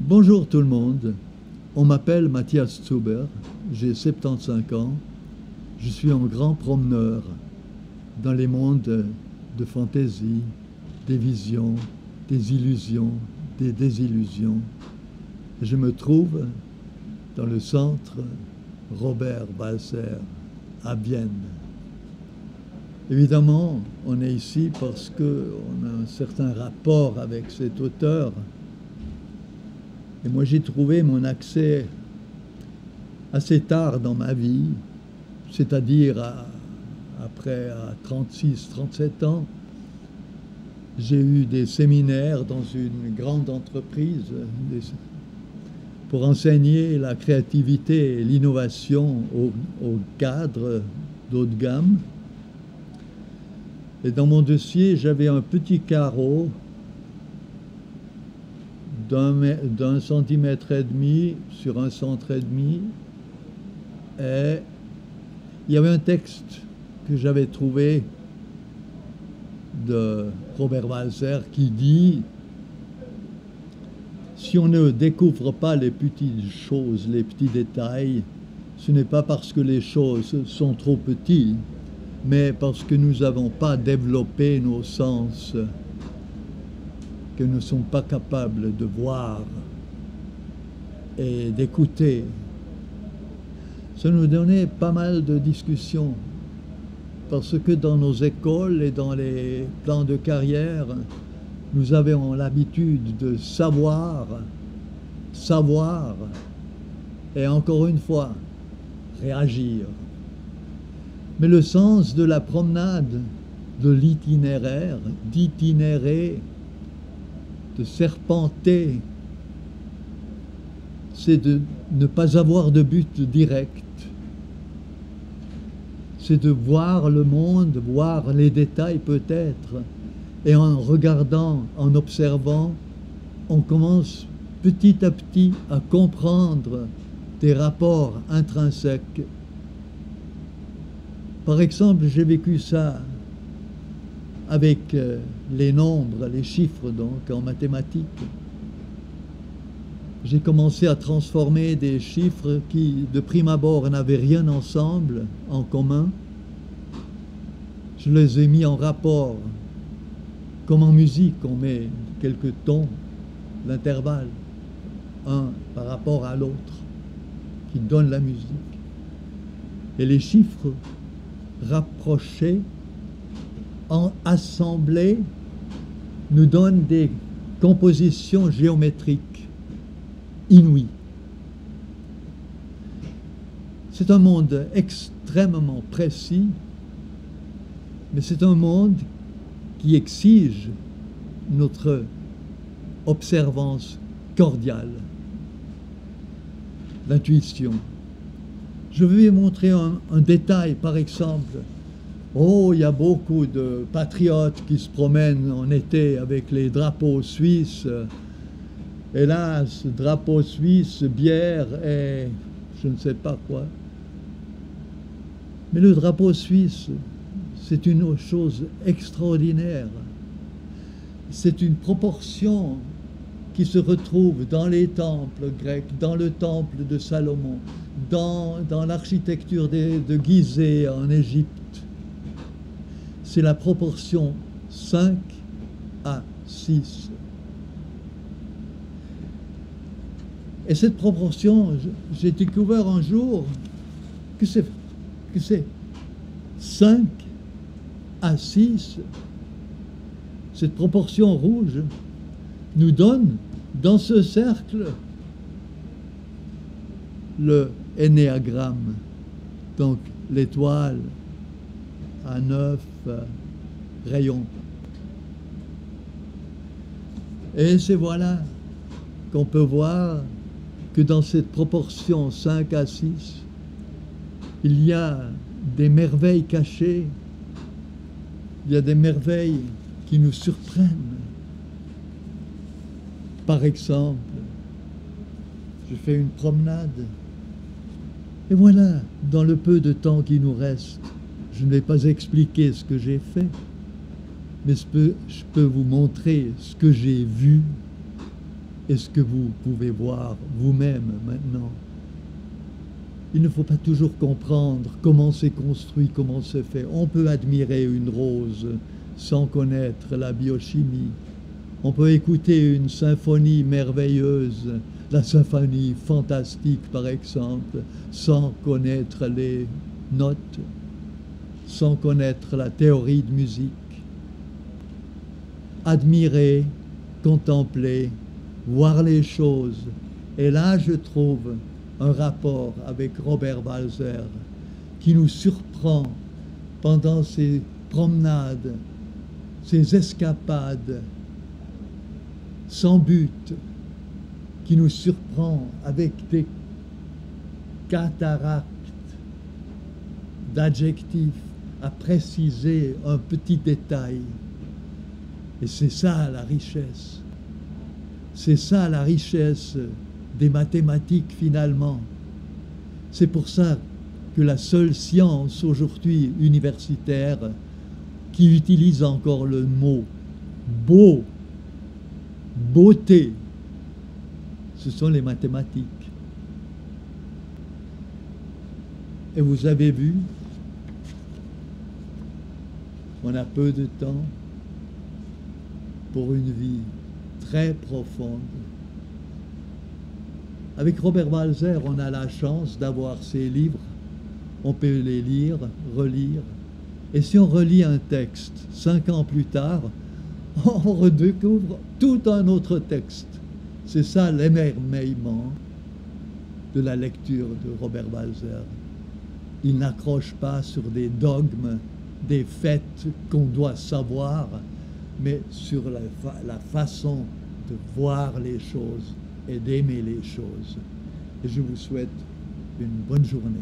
Bonjour tout le monde, on m'appelle Matthias Zuber, j'ai 75 ans, je suis un grand promeneur dans les mondes de fantaisie, des visions, des illusions, des désillusions. Je me trouve dans le centre Robert Walser à Vienne. Évidemment, on est ici parce qu'on a un certain rapport avec cet auteur. Et moi, j'ai trouvé mon accès assez tard dans ma vie, c'est-à-dire après 36-37 ans. J'ai eu des séminaires dans une grande entreprise pour enseigner la créativité et l'innovation aux cadres d'haut de gamme. Et dans mon dossier, j'avais un petit carreau d'un centimètre et demi sur 1 centimètre et demi, et il y avait un texte que j'avais trouvé de Robert Walser qui dit: si on ne découvre pas les petites choses, les petits détails, ce n'est pas parce que les choses sont trop petites, mais parce que nous n'avons pas développé nos sens, que nous ne sommes pas capables de voir et d'écouter. Ça nous donnait pas mal de discussions, parce que dans nos écoles et dans les plans de carrière, nous avions l'habitude de savoir, et encore une fois, réagir. Mais le sens de la promenade, de l'itinéraire, d'itinérer, de serpenter, c'est de ne pas avoir de but direct. C'est de voir le monde, voir les détails peut-être, et en regardant, en observant, on commence petit à petit à comprendre des rapports intrinsèques. Par exemple, j'ai vécu ça avec les nombres, les chiffres donc, en mathématiques. J'ai commencé à transformer des chiffres qui, de prime abord, n'avaient rien ensemble, en commun. Je les ai mis en rapport, comme en musique, on met quelques tons, l'intervalle, un par rapport à l'autre, qui donne la musique. Et les chiffres rapprochés, assemblés, nous donnent des compositions géométriques inouïes. C'est un monde extrêmement précis, mais c'est un monde qui exige notre observance cordiale, l'intuition. Je vais montrer un détail, par exemple. Oh, il y a beaucoup de patriotes qui se promènent en été avec les drapeaux suisses. Hélas, drapeau suisse, bière et je ne sais pas quoi. Mais le drapeau suisse, c'est une chose extraordinaire. C'est une proportion qui se retrouve dans les temples grecs, dans le temple de Salomon, dans l'architecture de Gizeh en Égypte. C'est la proportion 5 à 6. Et cette proportion, j'ai découvert un jour que c'est 5 à 6. Cette proportion rouge nous donne dans ce cercle le énéagramme, donc l'étoile à 9 rayons. Et c'est voilà qu'on peut voir que dans cette proportion 5 à 6, il y a des merveilles cachées, il y a des merveilles qui nous surprennent. Par exemple, je fais une promenade, et voilà, dans le peu de temps qui nous reste, je ne vais pas expliquer ce que j'ai fait, mais je peux vous montrer ce que j'ai vu est ce que vous pouvez voir vous-même maintenant. Il ne faut pas toujours comprendre comment c'est construit, comment c'est fait. On peut admirer une rose sans connaître la biochimie. On peut écouter une symphonie merveilleuse, la symphonie fantastique par exemple, sans connaître les notes, sans connaître la théorie de musique. Admirer, contempler, voir les choses. Et là, je trouve un rapport avec Robert Walser qui nous surprend pendant ses promenades, ses escapades sans but, qui nous surprend avec des cataractes d'adjectifs à préciser un petit détail. Et c'est ça la richesse. C'est ça la richesse des mathématiques finalement. C'est pour ça que la seule science aujourd'hui universitaire qui utilise encore le mot beau, beauté, ce sont les mathématiques. Et vous avez vu, on a peu de temps pour une vie très profonde. Avec Robert Walser, on a la chance d'avoir ses livres, on peut les lire, relire, et si on relit un texte 5 ans plus tard, on redécouvre tout un autre texte. C'est ça l'émerveillement de la lecture de Robert Walser. Il n'accroche pas sur des dogmes, des faits qu'on doit savoir, mais sur la façon de voir les choses et d'aimer les choses. Et je vous souhaite une bonne journée.